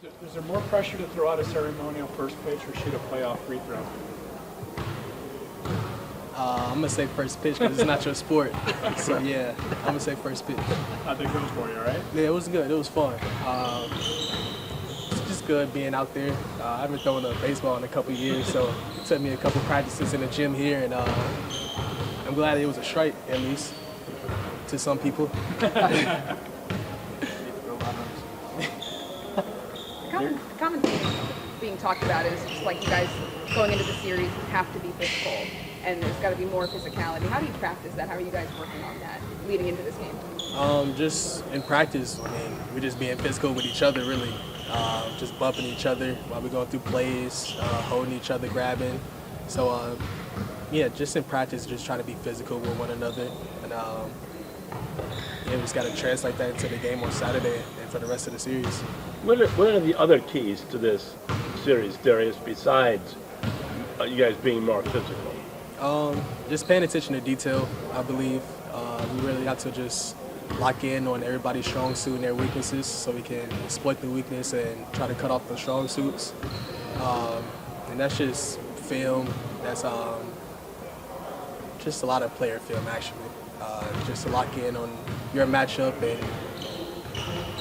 Is there more pressure to throw out a ceremonial first pitch or shoot a playoff free throw? I'm going to say first pitch because it's not your sport. So, yeah, I'm going to say first pitch. How'd it go for you, all right? Yeah, it was good. It was fun. It's just good being out there. I haven't thrown a baseball in a couple years, so it took me a couple practices in the gym here, and I'm glad it was a strike, at least, to some people. The common thing being talked about is just like you guys going into the series have to be physical, and there's got to be more physicality. How do you practice that? How are you guys working on that leading into this game? Just in practice, I mean, we're just being physical with each other, really. Just bumping each other while we're going through plays, holding each other, grabbing. So, yeah, just in practice, just trying to be physical with one another. And yeah, we just got to translate that into the game on Saturday and for the rest of the series. What are the other keys to this series, Darius, besides you guys being more physical? Just paying attention to detail, I believe. We really have to just lock in on everybody's strong suit and their weaknesses so we can exploit the weakness and try to cut off the strong suits. And that's just film. That's just a lot of player film, actually. Just to lock in on your matchup and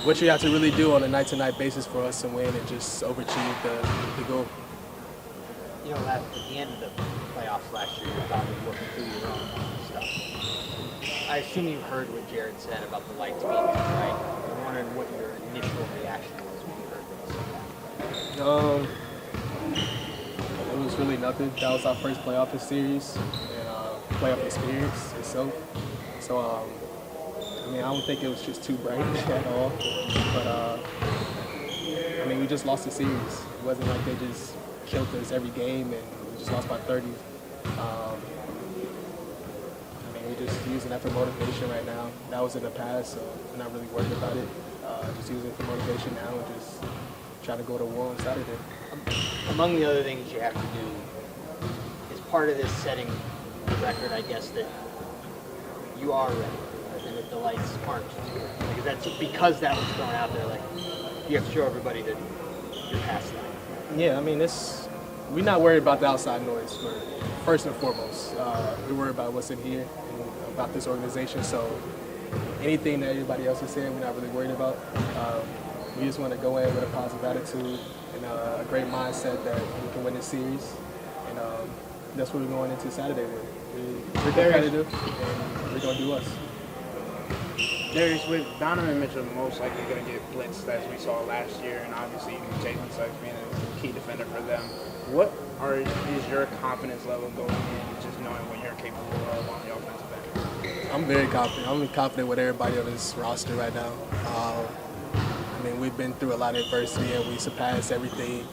what you have to really do on a night-to-night basis for us to win and just overachieve the goal. You know, at the end of the playoffs last year, you're probably working through your own stuff. I assume you heard what Jared said about the lights being out, right? I'm wondering what your initial reaction was when you heard this. It was really nothing. That was our first playoff series and playoff experience itself. So, I mean, I don't think it was just too bright at all. But, I mean, we just lost the series. It wasn't like they just killed us every game and we just lost by 30. I mean, we're just using that for motivation right now. That was in the past, so we're not really worried about it. Just using it for motivation now and just trying to go to war on Saturday. Among the other things you have to do is part of this setting the record, I guess, that you are ready and that the lights aren't. Like, that's because that was thrown out there. Like, you have to show everybody that you're past that. Yeah, I mean, we're not worried about the outside noise first and foremost. We're worried about what's in here and about this organization. So anything that everybody else is saying, we're not really worried about. We just want to go in with a positive attitude and a great mindset that we can win this series. And that's what we're going into Saturday with. We're competitive and we're going to do us. Darius, with Donovan Mitchell most likely going to get blitzed as we saw last year, and obviously Jalen Suggs being a key defender for them, what is your confidence level going in, just knowing what you're capable of on the offensive end? I'm very confident. I'm confident with everybody on this roster right now. I mean, we've been through a lot of adversity and we surpassed everything.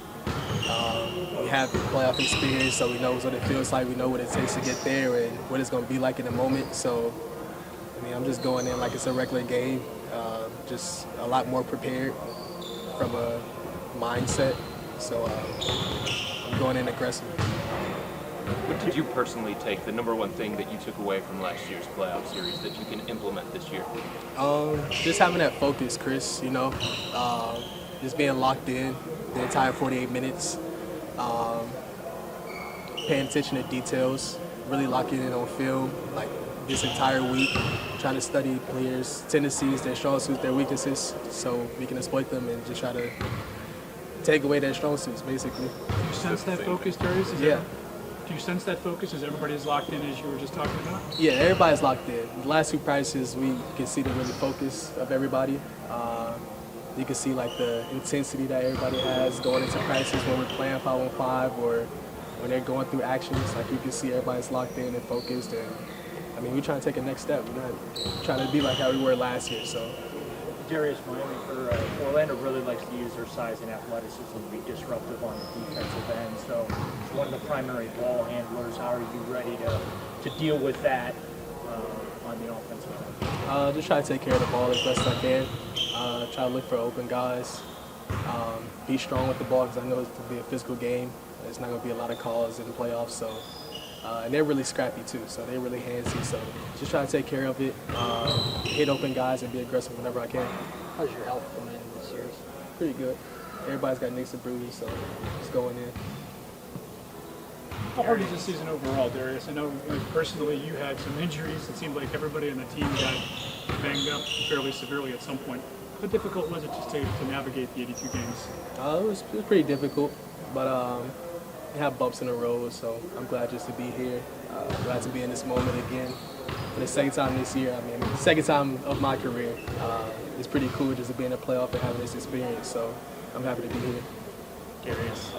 We have playoff experience, so we know what it feels like. We know what it takes to get there and what it's going to be like in the moment. So, I mean, I'm just going in like it's a regular game, just a lot more prepared from a mindset. So I'm going in aggressive. What did you personally take, the number one thing that you took away from last year's playoff series that you can implement this year? Just having that focus, Chris, you know, just being locked in the entire 48 minutes, paying attention to details, really locking in on film, like this entire week, trying to study players' tendencies, their strong suits, their weaknesses, so we can exploit them and just try to take away their strong suits, basically. Do you sense that focus, Darius? Yeah. Do you sense that focus? Is everybody as locked in as you were just talking about? Yeah, everybody's locked in. The last two practices, we can see the really focus of everybody. You can see like the intensity that everybody has going into practices when we're playing 5-on-5 or when they're going through actions. Like you can see everybody's locked in and focused. And I mean, we're trying to take a next step. We're not trying to be like how we were last year. So. Darius, Orlando really likes to use their size and athleticism to be disruptive on the defensive end. So, one of the primary ball handlers, how are you ready to deal with that on the offensive end? Just try to take care of the ball as best I can. Try to look for open guys. Be strong with the ball because I know it's going to be a physical game. There's not going to be a lot of calls in the playoffs. So, and they're really scrappy too. So they're really handsy. So just try to take care of it. Hit open guys and be aggressive whenever I can. How's your health going in this series? Pretty good. everybody's got nicks and bruises, so just going in. How hard is this season overall, Darius? I know personally you had some injuries. It seemed like everybody on the team got banged up fairly severely at some point. How difficult was it just to navigate the 82 games? It was pretty difficult, but we have bumps in the road, so I'm glad just to be here. Glad to be in this moment again. For the second time this year, I mean, second time of my career. It's pretty cool just to be in a playoff and having this experience, so I'm happy to be here. Darius,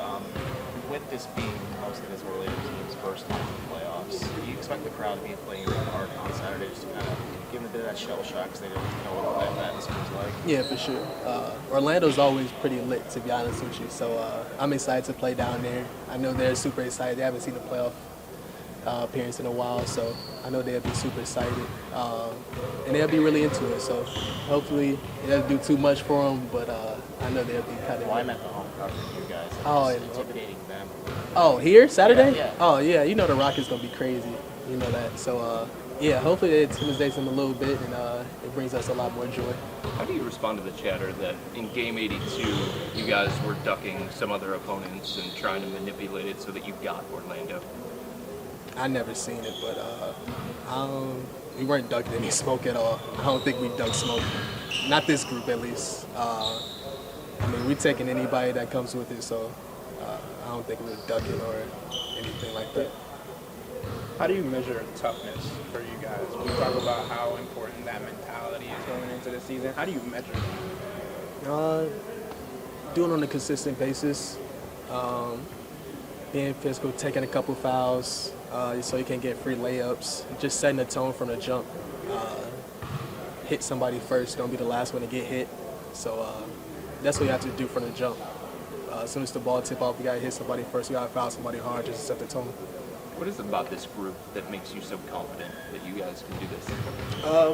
with this being most of this Orlando team's first time in the playoffs, do you expect the crowd to be playing really hard on Saturday just to kind of give them a bit of that shell shock because they don't know what the playoff atmosphere is like? Yeah, for sure. Orlando's always pretty lit, to be honest with you, so I'm excited to play down there. I know they're super excited. They haven't seen a playoff appearance in a while, so I know they'll be super excited. And they'll be really into it, so hopefully it doesn't do too much for them, but I know they'll be kind of... Well, I meant the home crowd for you guys. Oh, Just intimidating them. Oh, here? Saturday? Yeah. Oh, yeah. You know the Rockets going to be crazy. You know that. So, yeah, hopefully it intimidates them a little bit, and it brings us a lot more joy. How do you respond to the chatter that in Game 82 you guys were ducking some other opponents and trying to manipulate it so that you got Orlando? I never seen it, but we weren't ducking any smoke at all. I don't think we ducked smoke. Not this group, at least. I mean, we're taking anybody that comes with it, so I don't think we're ducking or anything like that. How do you measure toughness for you guys? We talk about how important that mentality is going into the season. How do you measure it? Doing it on a consistent basis. Being physical, taking a couple fouls so you can get free layups. Just setting the tone from the jump. Hit somebody first, don't be the last one to get hit. So that's what you have to do from the jump. As soon as the ball tip off, we got to hit somebody first. We got to foul somebody hard just to set the tone. What is it about this group that makes you so confident that you guys can do this?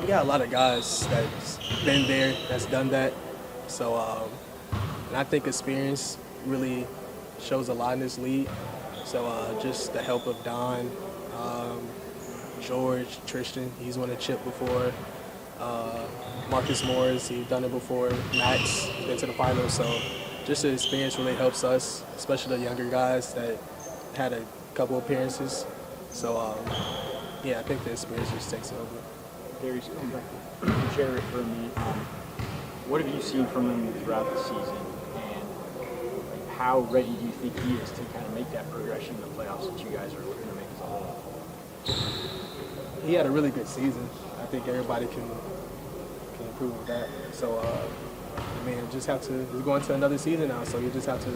We got a lot of guys that's been there, that's done that. So, and I think experience really shows a lot in this league. So just the help of Don, George, Tristan, he's won a chip before. Marcus Morris, he's done it before. Max, he's been to the finals. So just the experience really helps us, especially the younger guys that had a couple appearances. So, yeah, I think the experience just takes over. Darius, come back to Jared for a minute. What have you seen from him throughout the season, and how ready do you think he is to kind of make that progression in the playoffs that you guys are looking to make as a whole? He had a really good season. I think everybody can improve with that. So, I mean, just have to, he's going to another season now, so you just have to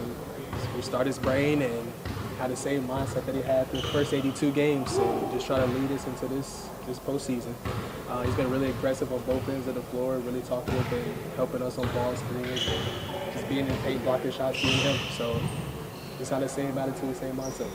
restart his brain and have the same mindset that he had the first 82 games, and just try to lead us into this postseason. He's been really aggressive on both ends of the floor, really talkative and helping us on ball screens, and just being in paint, blocking shots, being him. So just have the same attitude, same mindset.